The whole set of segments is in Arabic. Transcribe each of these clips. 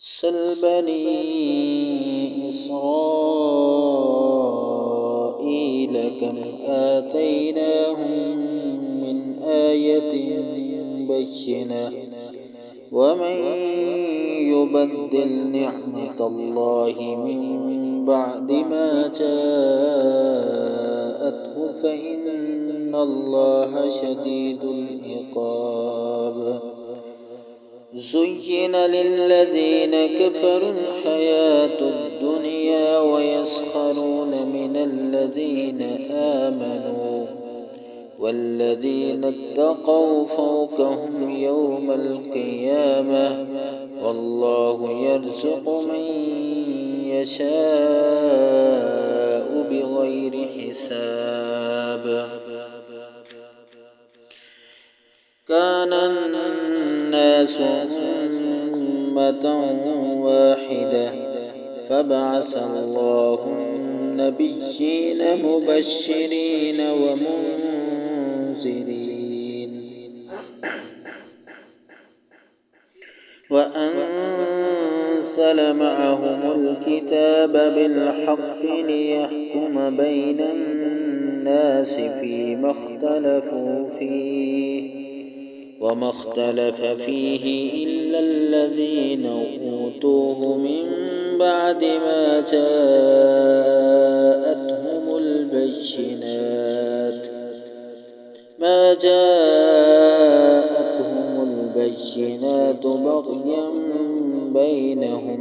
سل بني إسرائيل كم آتيناهم من آية بينة ومن يبدل نعمة الله من بعد ما جاءته فإن الله شديد العقاب زين للذين كفروا الحياة الدنيا ويسخرون من الذين آمنوا والذين اتقوا فوقهم يوم القيامة والله يرزق من يشاء بغير حساب كان الناس أمة واحدة فبعث الله النبيين مبشرين ومنذرين وأنزل معهم الكتاب بالحق ليحكم بين الناس فيما اختلفوا فيه وما اختلف فيه إلا الذين أوتوه من بعد ما جاءتهم البينات بغيا بينهم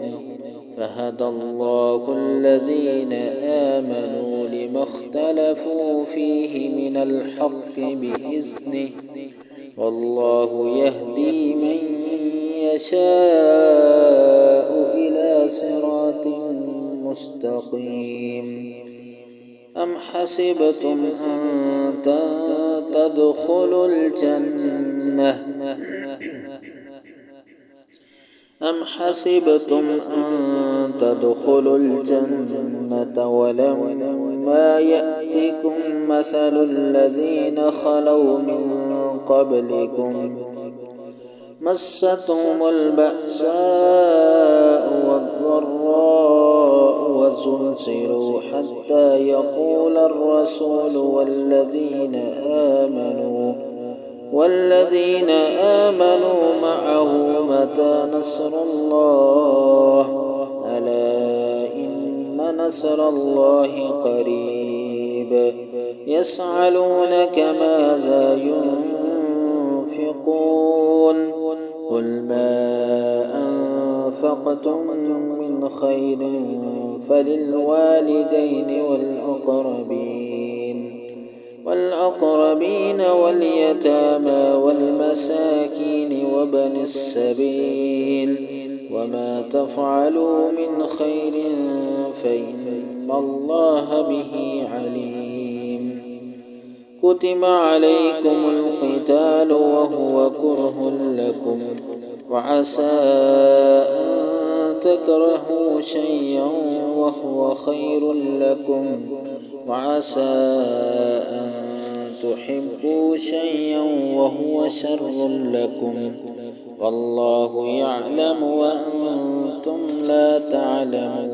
فهدى الله الذين آمنوا لما اختلفوا فيه من الحق بإذنه والله يهدي من يشاء إلى صراط مستقيم أم حسبتم أن تدخلوا الجنة ولما يأتكم مثل الذين خلوا من قبلكم مستهم البأساء والضراء وزلزلوا حتى يقول الرسول والذين آمنوا معه متى نصر الله ألا إن نصر الله قريب يسألونك ماذا ينفقون قل ما أنفقتم من خير فللوالدين والأقربين واليتامى والمساكين وابن السبيل وما تفعلوا من خير فإن الله به عليم كتب عليكم القتال وهو كره لكم وعسى أن تكرهوا شيئا وهو خير لكم وعسى أن تحبوا شيئا وهو شر لكم والله يعلم وأنتم لا تعلمون